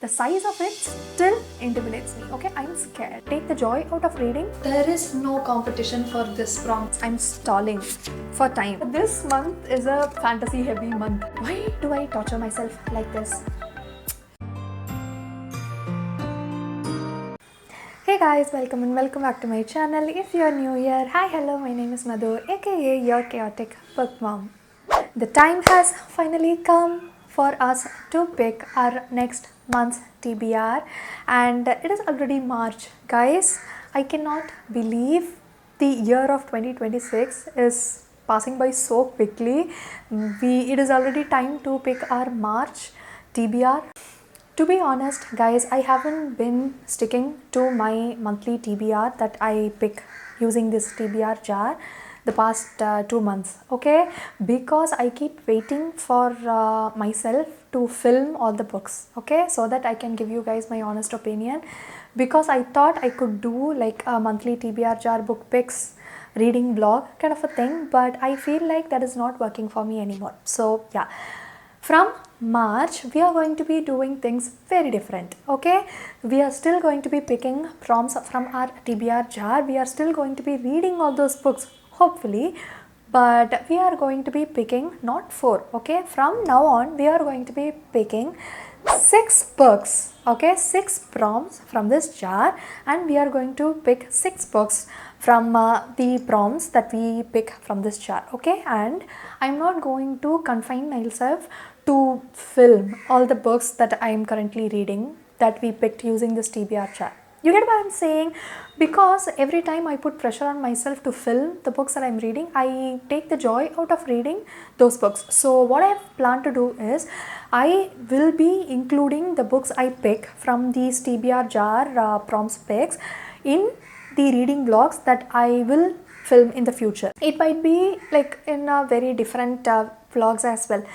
the size of it still intimidates me. Okay, I'm scared. Take the joy out of reading. There is no competition for this prompt. I'm stalling for time. This month is a fantasy heavy month. Why do I torture myself like this? Hey guys, welcome back to my channel. If you're new here, hi, hello, my name is Madhu, aka your chaotic book mom. The time has finally come for us to pick our next month's TBR, and it is already March. Guys, I cannot believe the year of 2026 is passing by so quickly. It is already time to pick our March TBR. To be honest, guys, I haven't been sticking to my monthly TBR that I pick using this TBR jar the past 2 months, okay, because I keep waiting for myself to film all the books, okay, so that I can give you guys my honest opinion, because I thought I could do like a monthly TBR jar book picks reading vlog kind of a thing, but I feel like that is not working for me anymore. So yeah, from March, we are going to be doing things very different, okay? We are still going to be picking prompts from our TBR jar. We are still going to be reading all those books, hopefully, but we are going to be picking not 4, okay? From now on, we are going to be picking 6 books, okay? 6 prompts from this jar, and we are going to pick 6 books from the prompts that we pick from this jar, okay? And I'm not going to confine myself to film all the books that I am currently reading that we picked using this TBR jar. You get what I'm saying? Because every time I put pressure on myself to film the books that I'm reading, I take the joy out of reading those books. So what I have planned to do is, I will be including the books I pick from these TBR jar prompts picks in the reading vlogs that I will film in the future. It might be like in a very different vlogs as well.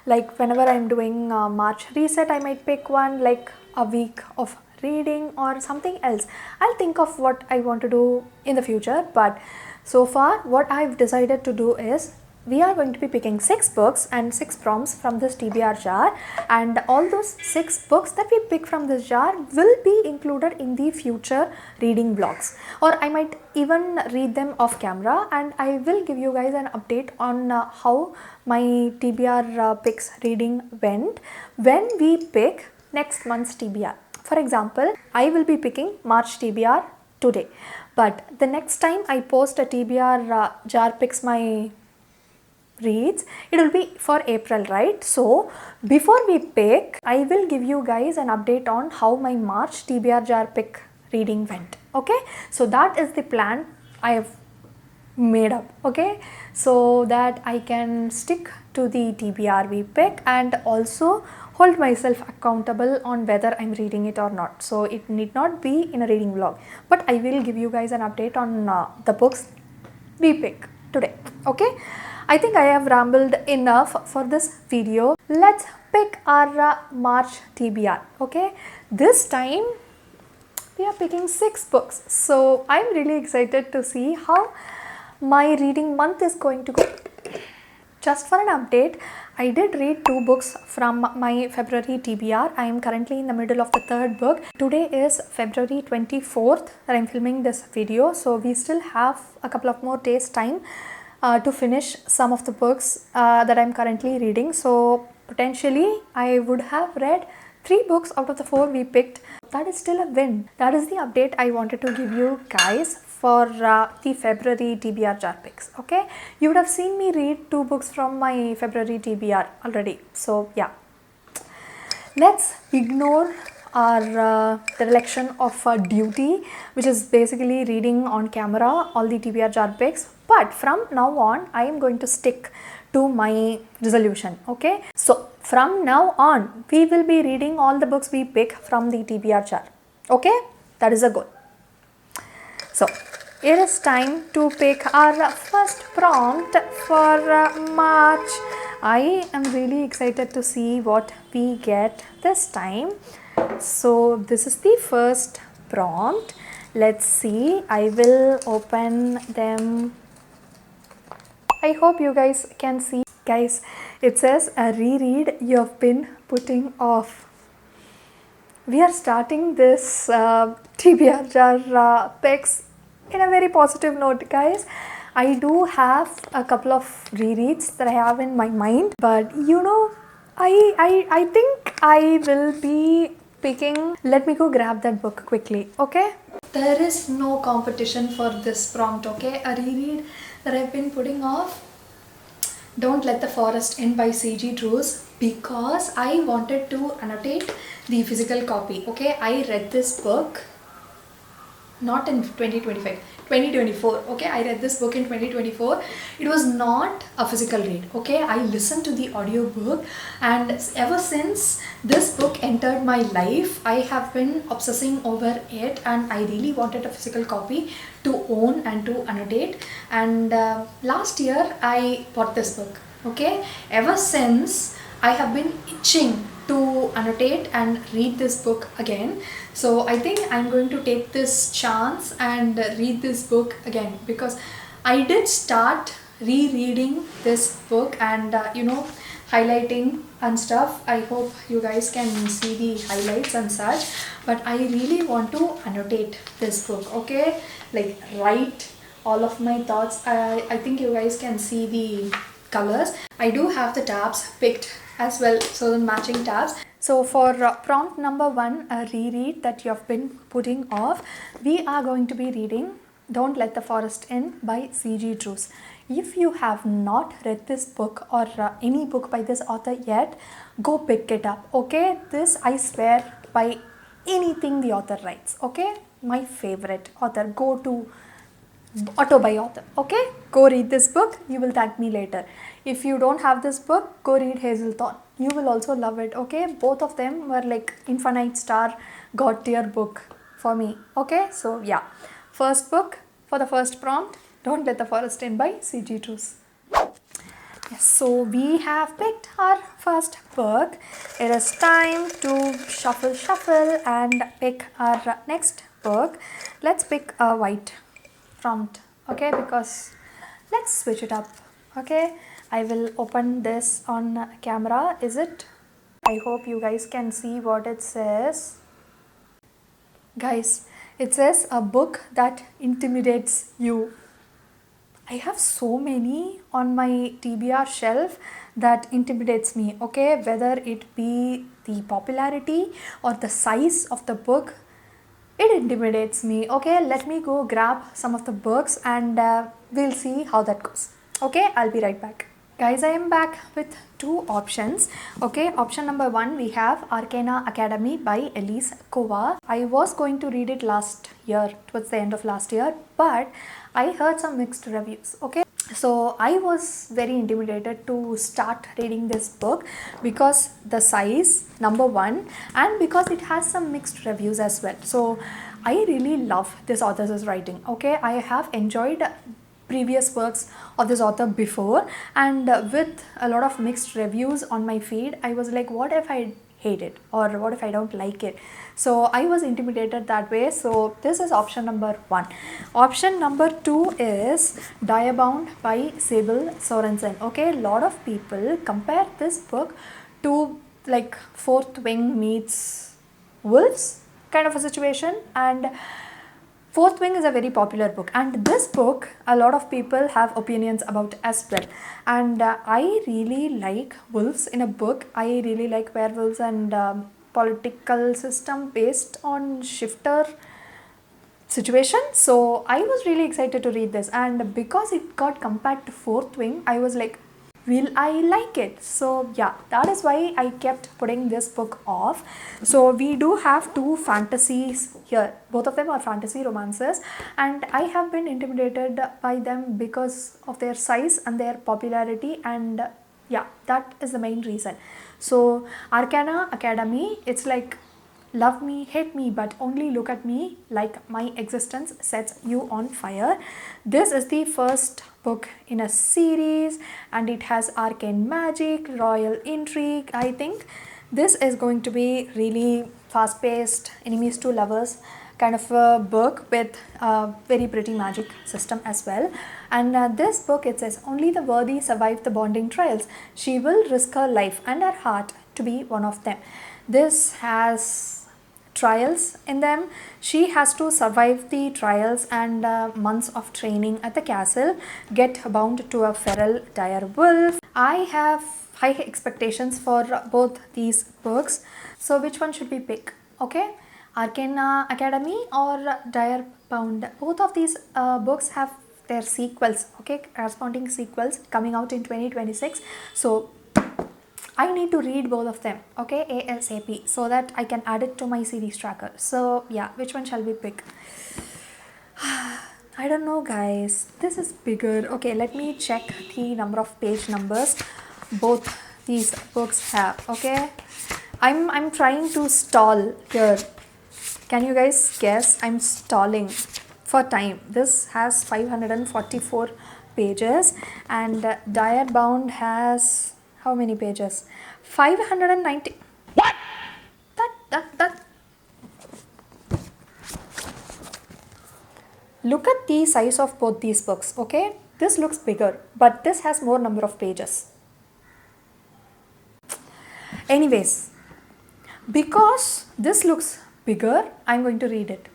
Like whenever I'm doing March reset, I might pick one like a week of reading or something else. I'll think of what I want to do in the future, but so far what I've decided to do is, we are going to be picking 6 books and 6 prompts from this TBR jar, and all those 6 books that we pick from this jar will be included in the future reading vlogs, or I might even read them off camera, and I will give you guys an update on how my TBR picks reading went when we pick next month's TBR. For example, I will be picking March TBR today, but the next time I post a TBR jar picks my reads, it will be for April, right? So before we pick, I will give you guys an update on how my March TBR jar pick reading went, okay? So that is the plan I have made up, okay, so that I can stick to the TBR we pick and also hold myself accountable on whether I'm reading it or not. So it need not be in a reading vlog, but I will give you guys an update on the books we pick today, okay? I think I have rambled enough for this video. Let's pick our March TBR, okay? This time we are picking 6 books, so I'm really excited to see how my reading month is going to go. Just for an update, I did read 2 books from my February TBR. I am currently in the middle of the 3rd book. Today is February 24th that I'm filming this video, so we still have a couple of more days time to finish some of the books that I'm currently reading. So potentially I would have read 3 books out of the 4 we picked. That is still a win. That is the update I wanted to give you guys for the February TBR jar picks, okay? You would have seen me read 2 books from my February TBR already. So yeah, let's ignore our the election of duty, which is basically reading on camera all the TBR jar picks. But from now on, I am going to stick to my resolution, okay? So from now on, we will be reading all the books we pick from the TBR jar, okay? That is a goal. So it is time to pick our first prompt for March. I am really excited to see what we get this time. So this is the first prompt. Let's see. I will open them. I hope you guys can see. Guys, it says a reread you've been putting off. we are starting this TBR Jar picks in a very positive note, guys. I do have a couple of rereads that I have in my mind, but I think I will be picking. Let me go grab that book quickly, okay? There is no competition for this prompt, okay? A reread that I've been putting off, Don't Let the Forest In by C.G. Drews, because I wanted to annotate the physical copy. Okay, I read this book not in 2025, 2024. Okay, I read this book in 2024. It was not a physical read. Okay, I listened to the audiobook, and ever since this book entered my life, I have been obsessing over it, and I really wanted a physical copy to own and to annotate. And last year I bought this book. Okay, ever since I have been itching to annotate and read this book again. So I think I'm going to take this chance and read this book again, because I did start rereading this book and highlighting and stuff. I hope you guys can see the highlights and such, but I really want to annotate this book, okay, like write all of my thoughts. I think you guys can see the colors. I do have the tabs picked as well, so the matching tabs. So for prompt number 1, a reread that you have been putting off, we are going to be reading Don't Let the Forest In by C.G. Drews. If you have not read this book or any book by this author yet, go pick it up, okay? This, I swear by anything the author writes, okay? My favorite author, go to auto by author, okay? Go read this book, you will thank me later. If you don't have this book, go read Hazel Thorne. You will also love it, okay? Both of them were like infinite star god tier book for me, okay? So yeah, first book for the first prompt, Don't Let the Forest In by C.G. Drews. Yes, so we have picked our first book. It is time to shuffle and pick our next book. Let's pick a white prompt, okay, because let's switch it up, okay? I will open this on camera. Is it? I hope you guys can see what it says. Guys, it says a book that intimidates you. I have so many on my TBR shelf that intimidates me, okay? Whether it be the popularity or the size of the book, it intimidates me, okay? Let me go grab some of the books and we'll see how that goes, okay? I'll be right back. Guys, I am back with 2 options, okay? Option number 1, we have Arcana Academy by Elise Kova. I was going to read it last year, towards the end of last year, but I heard some mixed reviews, okay? So I was very intimidated to start reading this book because the size, number 1, and because it has some mixed reviews as well. So I really love this author's writing, okay? I have enjoyed previous works of this author before, and with a lot of mixed reviews on my feed, I was like, what if I hate it, or what if I don't like it? So I was intimidated that way. So this is option number 1. Option number 2 is Diabound by Sybil Sorensen. Okay, a lot of people compare this book to like Fourth Wing meets Wolves kind of a situation, and Fourth Wing is a very popular book, and this book a lot of people have opinions about as well. And I really like wolves in a book. I really like werewolves and political system based on shifter situation. So I was really excited to read this, and because it got compared to Fourth Wing, I was like, will I like it? So yeah, that is why I kept putting this book off. So we do have 2 fantasies here. Both of them are fantasy romances, and I have been intimidated by them because of their size and their popularity, and yeah, that is the main reason. So Arcana Academy, it's like love me, hate me, but only look at me like my existence sets you on fire. This is the first book in a series, and it has arcane magic, royal intrigue. I think this is going to be really fast-paced, enemies to lovers kind of a book with a very pretty magic system as well. And this book, it says, only the worthy survive the bonding trials. She will risk her life and her heart to be one of them. This has trials in them. She has to survive the trials and months of training at the castle, get bound to a feral dire wolf. I have high expectations for both these books. So which one should we pick? Okay, Arcana Academy or Dire Bound. Both of these books have their sequels, okay, corresponding sequels coming out in 2026. So I need to read both of them, okay, ASAP, so that I can add it to my series tracker. So yeah, which one shall we pick? I don't know, guys. This is bigger. Okay, let me check the number of page numbers both these books have. Okay, I'm trying to stall here. Can you guys guess? I'm stalling for time. This has 544 pages and Dire Bound has how many pages? 590. What? That. Look at the size of both these books, okay? This looks bigger, but this has more number of pages. Anyways, because this looks bigger, I'm going to read it.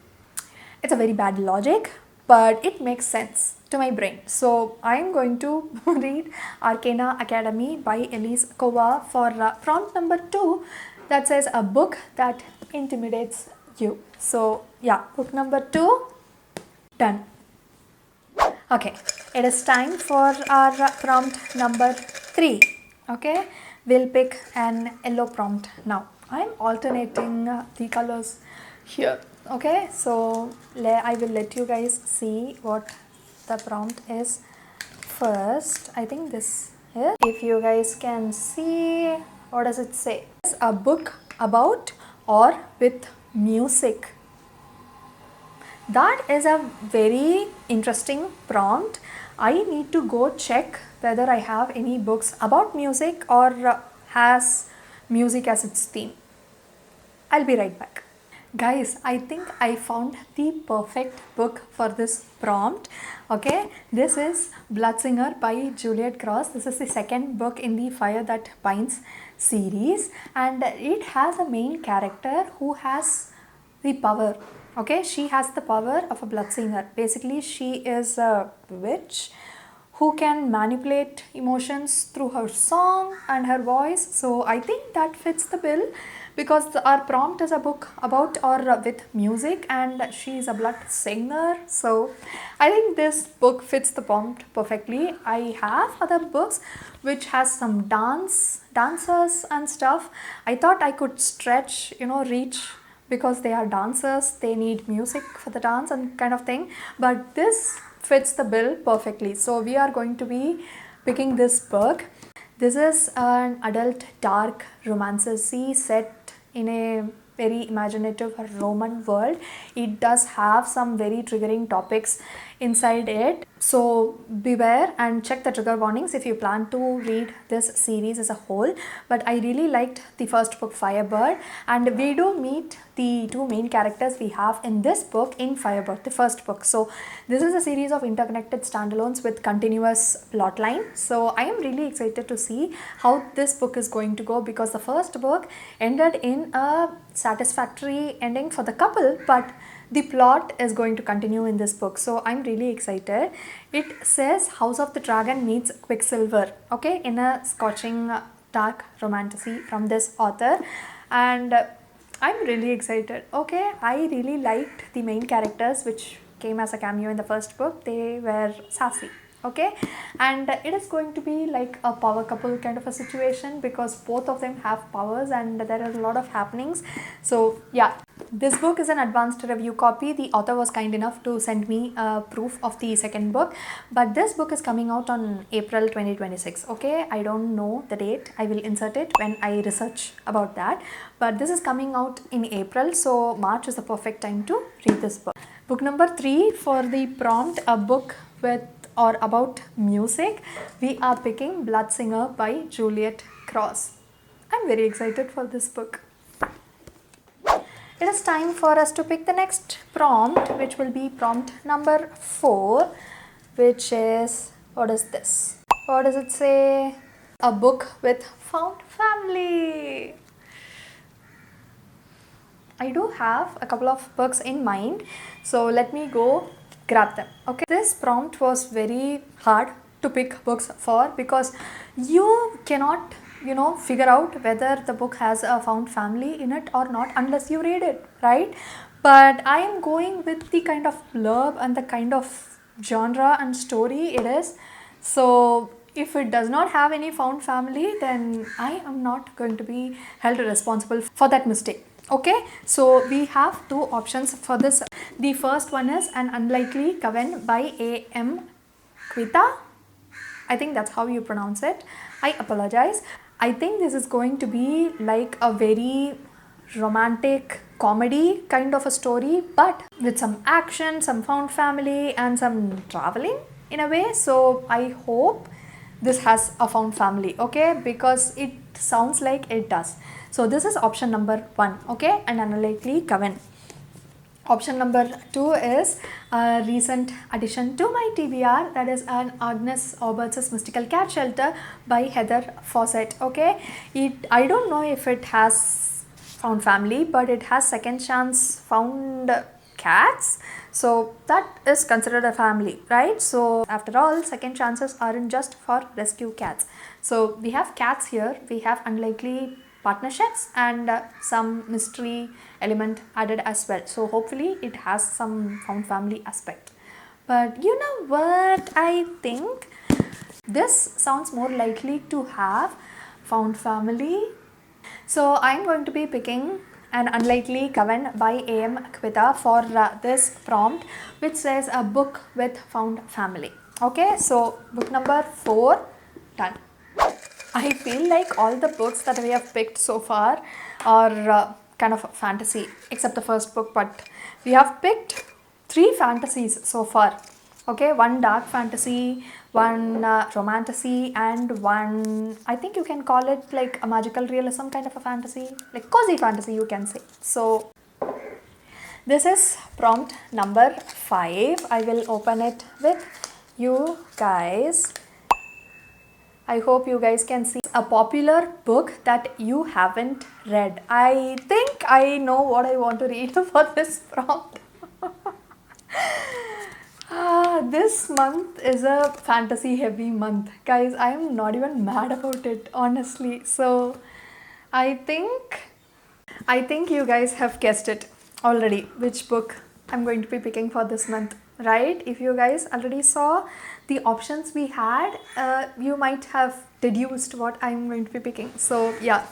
It's a very bad logic, but it makes sense to my brain. So I'm going to read Arcana Academy by Elise Kova for prompt number 2 that says a book that intimidates you. So yeah, book number 2 done. Okay, it is time for our prompt number 3. Okay, we'll pick an yellow prompt now. I'm alternating the colors here. Okay, so I will let you guys see what the prompt is first. I think this is, if you guys can see, what does it say? It's a book about or with music. That is a very interesting prompt. I need to go check whether I have any books about music or has music as its theme. I'll be right back. Guys, I think I found the perfect book for this prompt. Okay, this is Bloodsinger by Juliet Cross. This is the second book in the Fire That Binds series, and it has a main character who has the power. Okay, she has the power of a bloodsinger. Basically, she is a witch who can manipulate emotions through her song and her voice. So I think that fits the bill because our prompt is a book about or with music and she is a blood singer. So I think this book fits the prompt perfectly. I have other books which has some dancers and stuff. I thought I could stretch, reach, because they are dancers, they need music for the dance and kind of thing, but this fits the bill perfectly. So we are going to be picking this book. This is an adult dark romantasy set in a very imaginative Roman world. It does have some very triggering topics inside it, so beware and check the trigger warnings if you plan to read this series as a whole. But I really liked the first book, Firebird, and we do meet the two main characters we have in this book in Firebird, the first book. So this is a series of interconnected standalones with continuous plotline. So I am really excited to see how this book is going to go, because the first book ended in a satisfactory ending for the couple, but the plot is going to continue in this book. So I'm really excited. It says House of the Dragon meets Quicksilver, okay, in a scorching dark romantasy from this author, and I'm really excited. Okay, I really liked the main characters which came as a cameo in the first book. They were sassy. Okay, and it is going to be like a power couple kind of a situation because both of them have powers and there are a lot of happenings. So yeah, this book is an advanced review copy. The author was kind enough to send me a proof of the second book, but this book is coming out on April 2026. Okay, I don't know the date. I will insert it when I research about that, but this is coming out in April, so March is the perfect time to read this book. Book number 3 for the prompt, a book with or about music, we are picking Bloodsinger by Juliet Cross. I'm very excited for this book. It is time for us to pick the next prompt, which will be prompt number 4, which is, what is this? What does it say? A book with found family. I do have a couple of books in mind, so let me go grab them. Okay, this prompt was very hard to pick books for because you cannot figure out whether the book has a found family in it or not unless you read it, right? But I am going with the kind of blurb and the kind of genre and story it is. So if it does not have any found family, then I am not going to be held responsible for that mistake. Okay, so we have two options for this. The first one is An Unlikely Coven by A.M. Kvita. I think that's how you pronounce it. I apologize. I think this is going to be like a very romantic comedy kind of a story, but with some action, some found family, and some traveling in a way. So I hope this has a found family, okay, because it sounds like it does. So this is option number 1, okay, An Unlikely Coven. Option number 2 is a recent addition to my TBR, that is an Agnes Albert's Mystical Cat Shelter by Heather Fawcett. Okay, I don't know if it has found family, but it has second chance found cats, so that is considered a family, right? So after all, second chances aren't just for rescue cats. So we have cats here, we have unlikely partnerships, and some mystery element added as well. So hopefully it has some found family aspect. But you know what, I think this sounds more likely to have found family. So I'm going to be picking An Unlikely Coven by A.M. Kvita for this prompt, which says a book with found family. Okay, so book number 4 done. I feel like all the books that we have picked so far are kind of fantasy, except the first book, but we have picked 3 fantasies so far. Okay, 1 dark fantasy, 1 romantasy, and 1, I think you can call it like a magical realism kind of a fantasy, like cozy fantasy you can say. So this is prompt number 5. I will open it with you guys. I hope you guys can see a popular book that you haven't read. I think I know what I want to read for this prompt. This month is a fantasy heavy month. Guys, I am not even mad about it, honestly. So I think you guys have guessed it already, which book I'm going to be picking for this month, right? If you guys already saw the options we had, you might have deduced what I'm going to be picking. So yeah,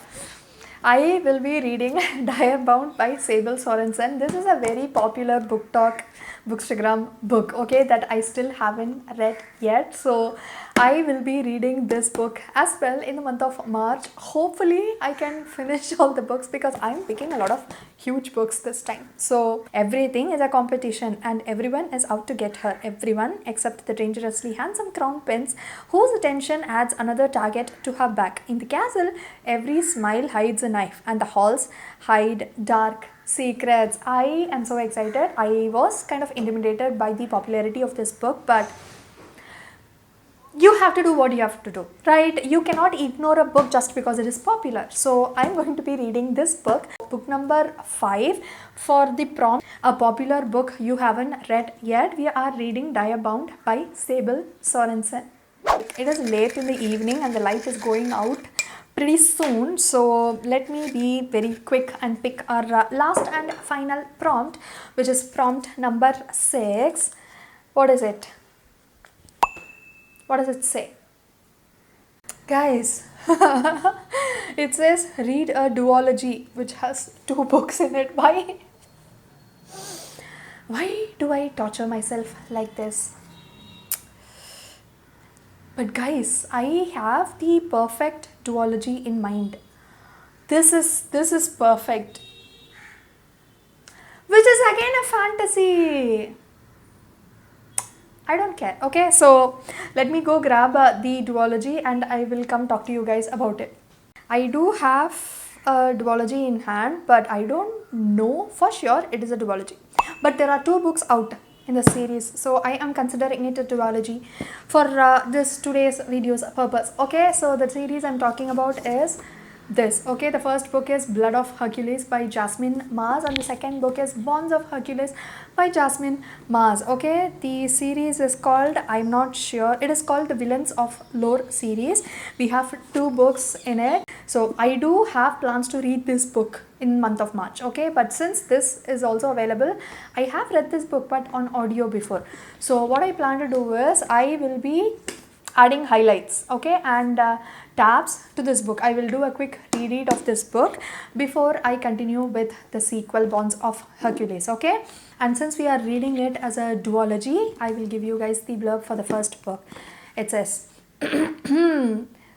I will be reading Diarbound by Sable Sorensen. This is a very popular book talk Bookstagram book, okay, that I still haven't read yet. So I will be reading this book as well in the month of March. Hopefully I can finish all the books because I'm picking a lot of huge books this time. So everything is a competition and everyone is out to get her. Everyone except the dangerously handsome crown prince, whose attention adds another target to her back. In the castle, every smile hides a knife and the halls hide dark secrets. I am so excited. I was kind of intimidated by the popularity of this book, but you have to do what you have to do, right? You cannot ignore a book just because it is popular. So I'm going to be reading this book, book number 5 for the prompt, a popular book you haven't read yet. We are reading Diarbound by Sable Sorensen. It is late in the evening and the light is going out pretty soon, so let me be very quick and pick our last and final prompt, which is prompt number 6. What is it? What does it say? Guys, it says read a duology which has 2 books in it. Why do I torture myself like this? But guys, I have the perfect duology in mind. This is perfect. Which is again a fantasy. I don't care. Okay, so let me go grab the duology and I will come talk to you guys about it. I do have a duology in hand, but I don't know for sure it is a duology. But there are 2 books out in the series, so I am considering it a duology for this today's video's purpose. Okay, so the series I'm talking about is this. Okay, the first book is Blood of Hercules by Jasmine Mars, and the second book is Bonds of Hercules by Jasmine Mars. Okay, the series is called, I'm not sure, it is called the Villains of Lore series. We have 2 books in it. So I do have plans to read this book in month of March. Okay, but since this is also available, I have read this book but on audio before. So what I plan to do is I will be adding highlights, okay, and tabs to this book. I will do a quick reread of this book before I continue with the sequel Bonds of Hercules. Okay, and since we are reading it as a duology, I will give you guys the blurb for the first book. It says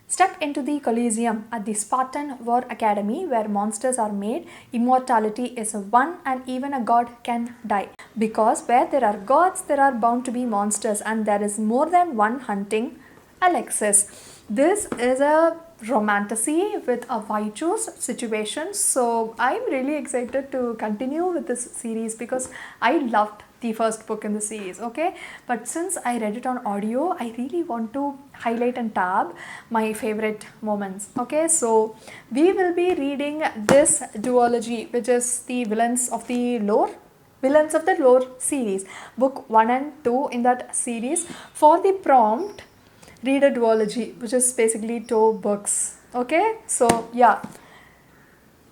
step into the Coliseum at the Spartan War Academy, where monsters are made, immortality is won, and even a god can die. Because where there are gods, there are bound to be monsters, and there is more than one hunting Alexis. This is a romantasy with a virtuous situation, so I'm really excited to continue with this series because I loved the first book in the series. Okay, but since I read it on audio, I really want to highlight and tab my favorite moments. Okay, so we will be reading this duology, which is the Villains of the Lore series, book 1 and 2 in that series. For the prompt, read a duology, which is basically 2 books. Okay, so yeah,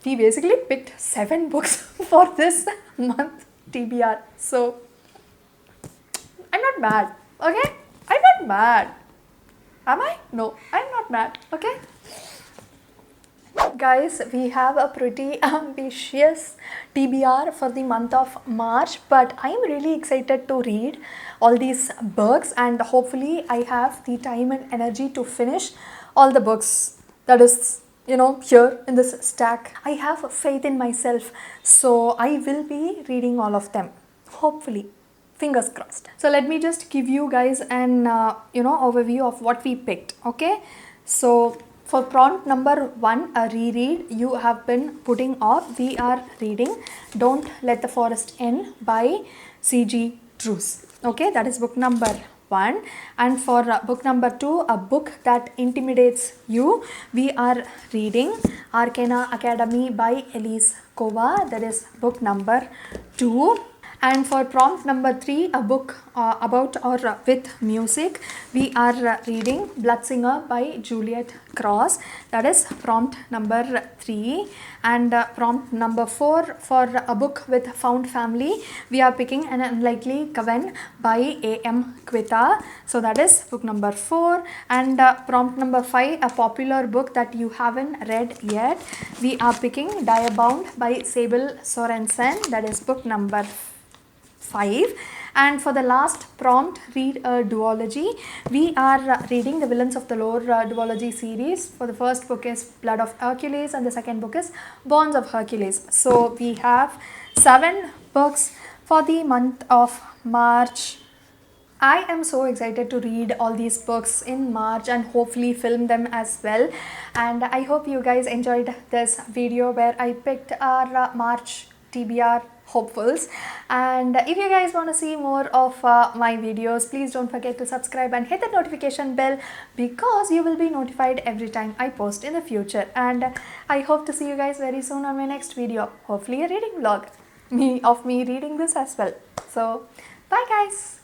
we basically picked 7 books for this month TBR. So I'm not mad. Okay, I'm not mad. Am I? No, I'm not mad. Okay. Guys, we have a pretty ambitious TBR for the month of March, but I'm really excited to read all these books, and hopefully I have the time and energy to finish all the books that is, here in this stack. I have faith in myself, so I will be reading all of them, hopefully. Fingers crossed. So let me just give you guys an overview of what we picked. Okay, so for prompt number 1, a reread you have been putting off, we are reading Don't Let the Forest In by C.G. Drews. Okay, that is book number 1. And for book number 2, a book that intimidates you, we are reading Arcana Academy by Elise Kova. That is book number 2. And for prompt number 3, a book about or with music, we are reading Bloodsinger by Juliet Cross. That is prompt number 3. And prompt number 4, for a book with found family, we are picking An Unlikely Coven by A.M. Quita. So that is book number 4. And prompt number 5, a popular book that you haven't read yet, we are picking Diabound by Sable Sorensen. That is book number 5. And for the last prompt, read a duology, we are reading the Villains of the Lore duology series. For the first book is Blood of Hercules, and the second book is Bonds of Hercules. So we have 7 books for the month of March. I am so excited to read all these books in March and hopefully film them as well. And I hope you guys enjoyed this video where I picked our March TBR hopefuls. And if you guys want to see more of my videos, please don't forget to subscribe and hit the notification bell, because you will be notified every time I post in the future. And I hope to see you guys very soon on my next video, hopefully a reading vlog of me reading this as well. So bye guys.